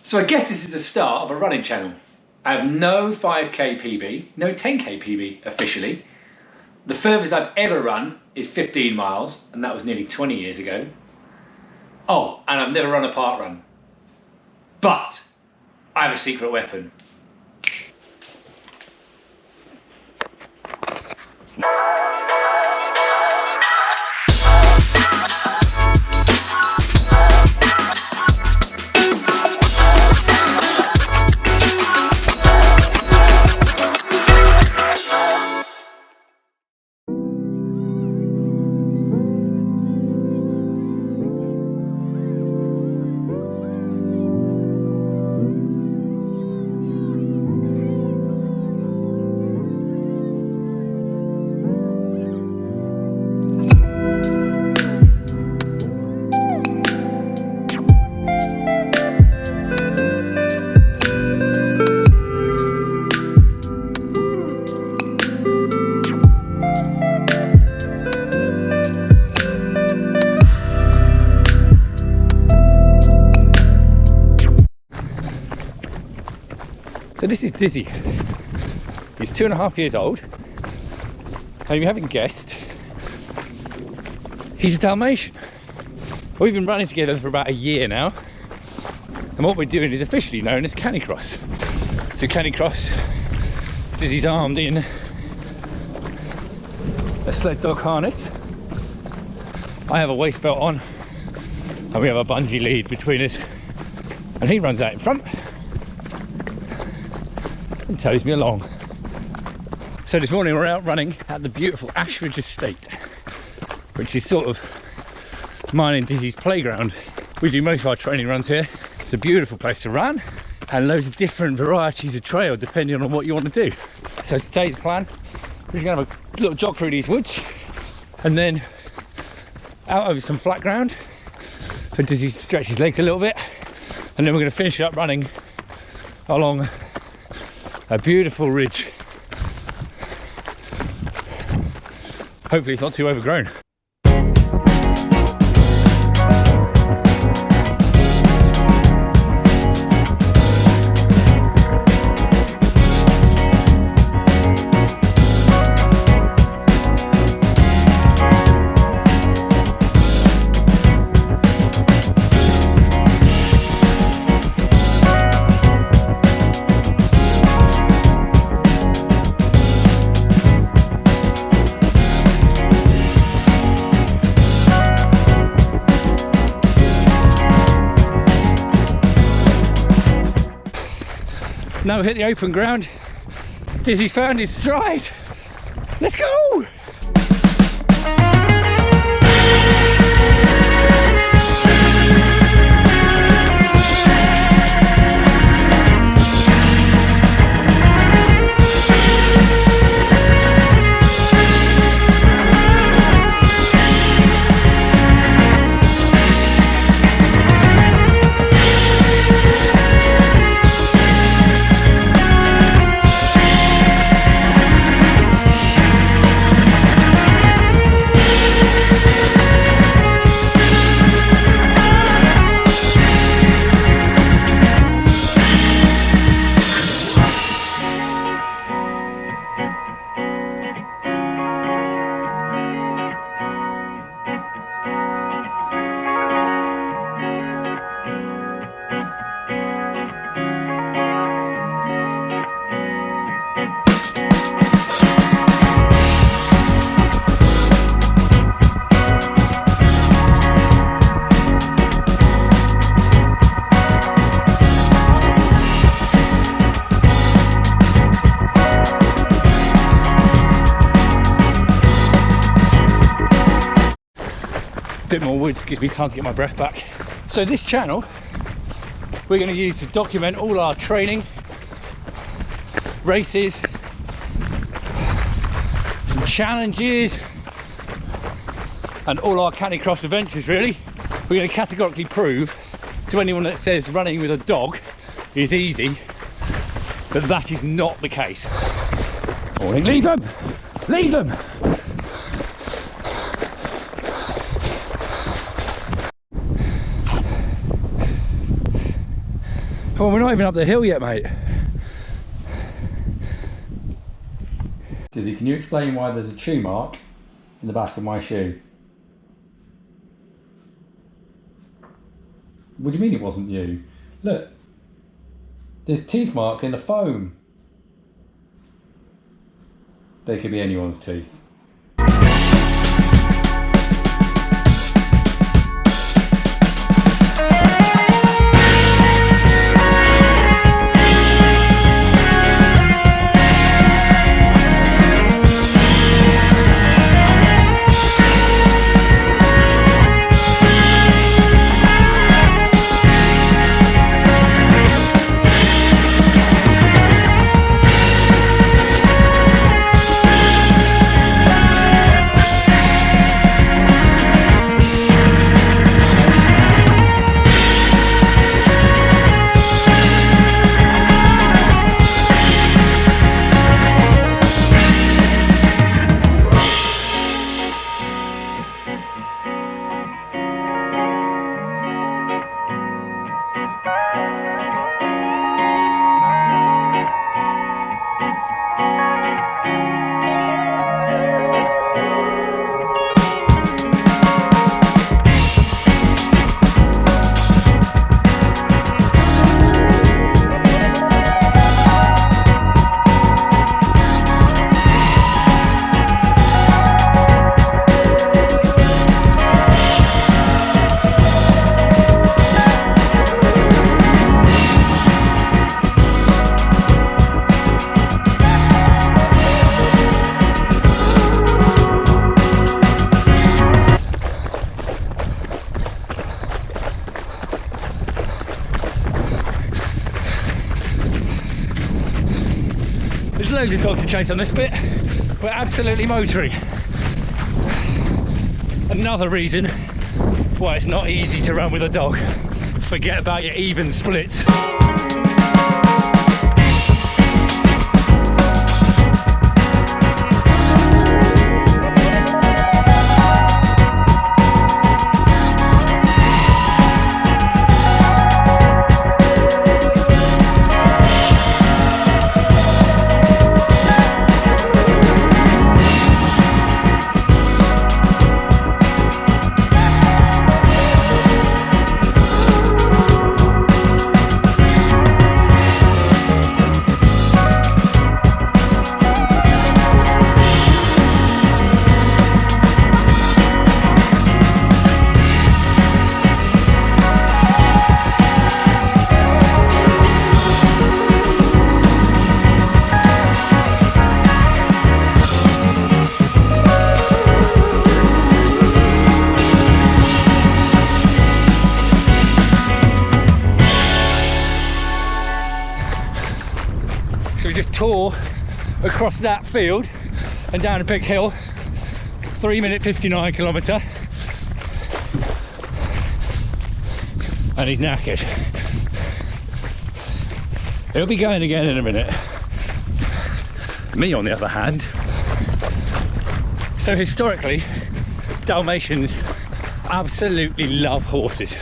So I guess this is the start of a running channel. I have no 5k PB, no 10k PB officially. The furthest I've ever run is 15 miles, and that was nearly 20 years ago. Oh, and I've never run a park run. But I have a secret weapon. So this is Dizzy. He's 2.5 years old, and if you haven't guessed, he's a Dalmatian. We've been running together for about a year now, and what we're doing is officially known as CaniX. So CaniX, Dizzy's armed in a sled dog harness. I have a waist belt on, and we have a bungee lead between us, and he runs out in front and tows me along. So this morning we're out running at the beautiful Ashridge Estate, which is sort of mine and Dizzy's playground. We do most of our training runs here. It's a beautiful place to run, and loads of different varieties of trail depending on what you want to do. So today's plan, we're going to have a little jog through these woods and then out over some flat ground for Dizzy to stretch his legs a little bit, and then we're going to finish up running along a beautiful ridge. Hopefully it's not too overgrown. Now we've hit the open ground. Dizzy's found his stride. Let's go! Bit more woods gives me time to get my breath back. So this channel we're going to use to document all our training, races, some challenges, and all our CaniX adventures really. We're going to categorically prove to anyone that says running with a dog is easy that that is not the case. Morning, leave them! Leave them! Oh, we're not even up the hill yet, mate. Dizzy, can you explain why there's a shoe mark in the back of my shoe? What do you mean it wasn't you? Look, there's teeth mark in the foam. They could be anyone's teeth. There's loads of dogs to chase on this bit. We're absolutely motoring. Another reason why it's not easy to run with a dog. Forget about your even splits. So we just tore across that field and down a big hill, 3-minute 59 kilometre, and he's knackered. He'll be going again in a minute. Me on the other hand, so historically Dalmatians absolutely love horses.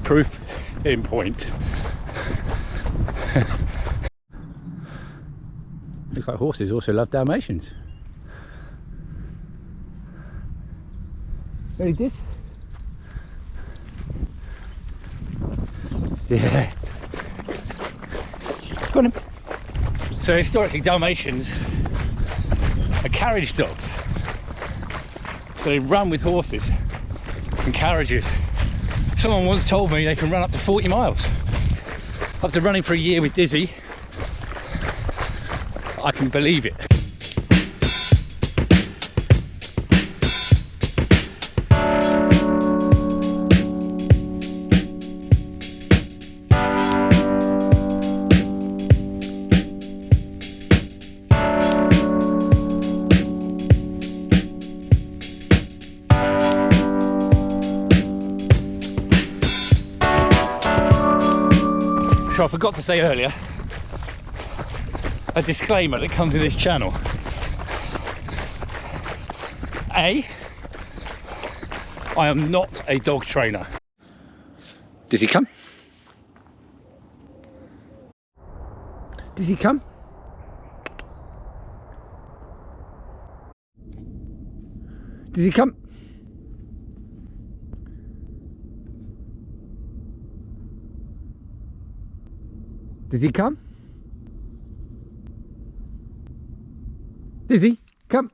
Proof in point. Looks like horses also love Dalmatians. Ready, Diz? Yeah. Go on then. So historically Dalmatians are carriage dogs. So they run with horses and carriages. Someone once told me they can run up to 40 miles. After running for a year with Dizzy, I can believe it. So I forgot to say earlier, a disclaimer that comes with this channel. I am not a dog trainer. Does he come? Does he come? Does he come? Does he come? Dizzy, come.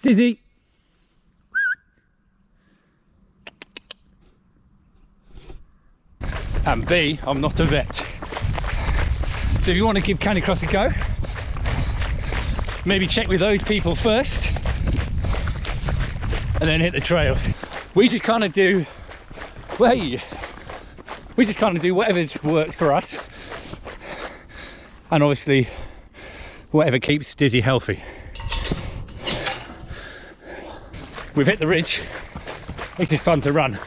Dizzy. And B, I'm not a vet. So if you want to give Canicross a go, maybe check with those people first and then hit the trails. We just kind of do, we just kind of do whatever's works for us, and obviously whatever keeps Dizzy healthy. We've hit the ridge. This is fun to run.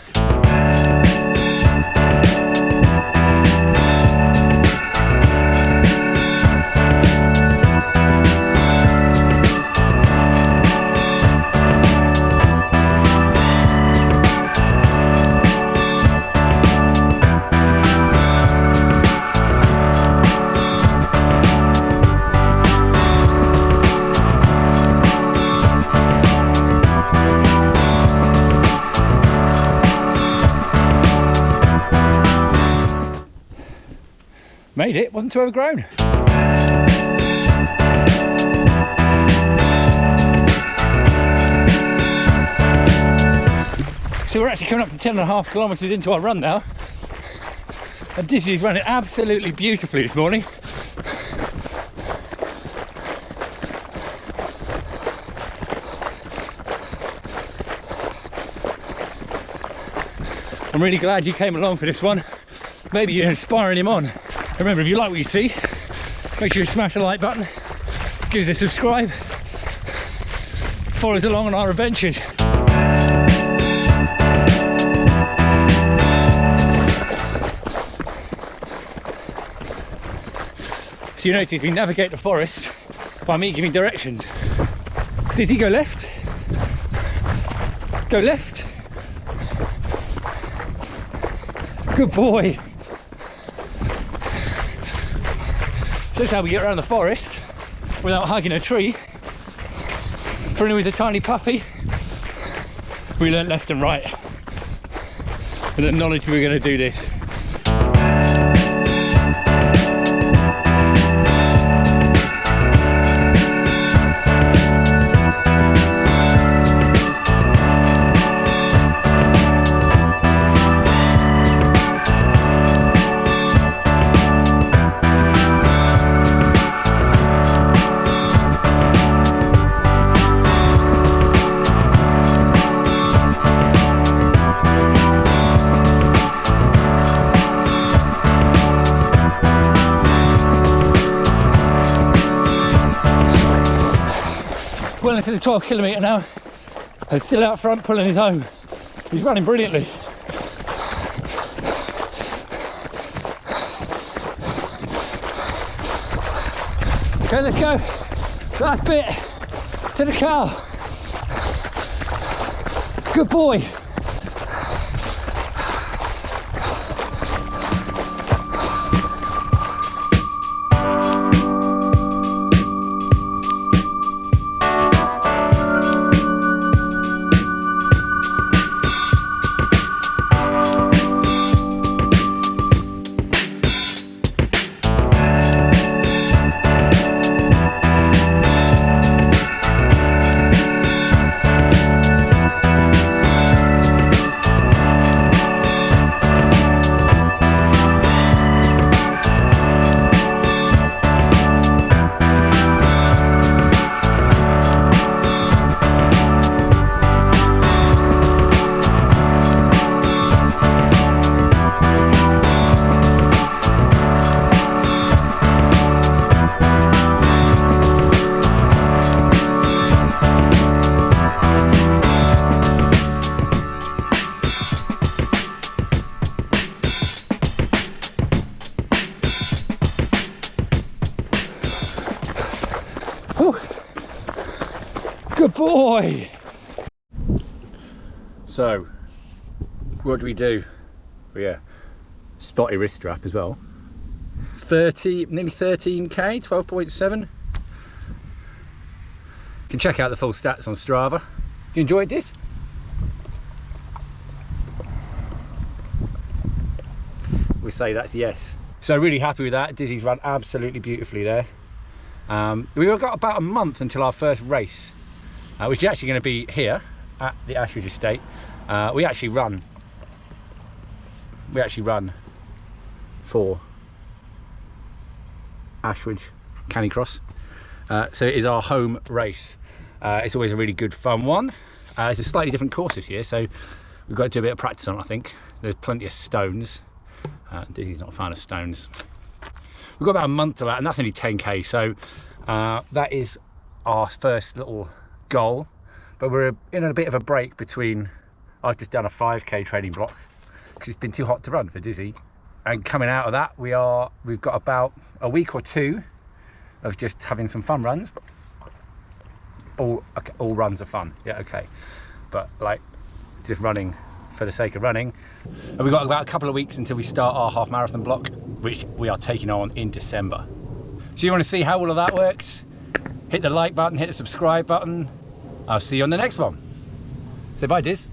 Made it, wasn't too overgrown. So we're actually coming up to 10.5 kilometres into our run now. And Dizzy's running absolutely beautifully this morning. I'm really glad you came along for this one. Maybe you're inspiring him on. Remember, if you like what you see, make sure you smash the like button, give us a subscribe, follow us along on our adventures. So you notice we navigate the forest by me giving directions. Does he go left? Go left. Good boy. So that's how we get around the forest without hugging a tree. For anyone who's a tiny puppy, we learnt left and right with the knowledge we were going to do this. Well into the 12 kilometre now, and still out front pulling his home. He's running brilliantly. Okay, let's go. Last bit to the car. Good boy. Good boy. So, what do we do? But yeah, spotty wrist strap as well. 30, nearly 13k, 12.7. You can check out the full stats on Strava. You enjoyed this? We say that's yes. So really happy with that. Dizzy's run absolutely beautifully there. We've got about a month until our first race, which is actually going to be here at the Ashridge Estate. We actually run for Ashridge Canicross. So it is our home race. It's always a really good fun one. It's a slightly different course this year, so we've got to do a bit of practice on it, I think. There's plenty of stones. Dizzy's not a fan of stones. We've got about a month to that, and that's only 10k, so that is our first little goal. But we're in a bit of a break between, I've just done a 5k training block because it's been too hot to run for Dizzy. And coming out of that, we've got about a week or two of just having some fun runs. All runs are fun, yeah, okay. But like just running for the sake of running. And we've got about a couple of weeks until we start our half marathon block, which we are taking on in December. So you want to see how all of that works? Hit the like button, hit the subscribe button. I'll see you on the next one. Say bye, Diz.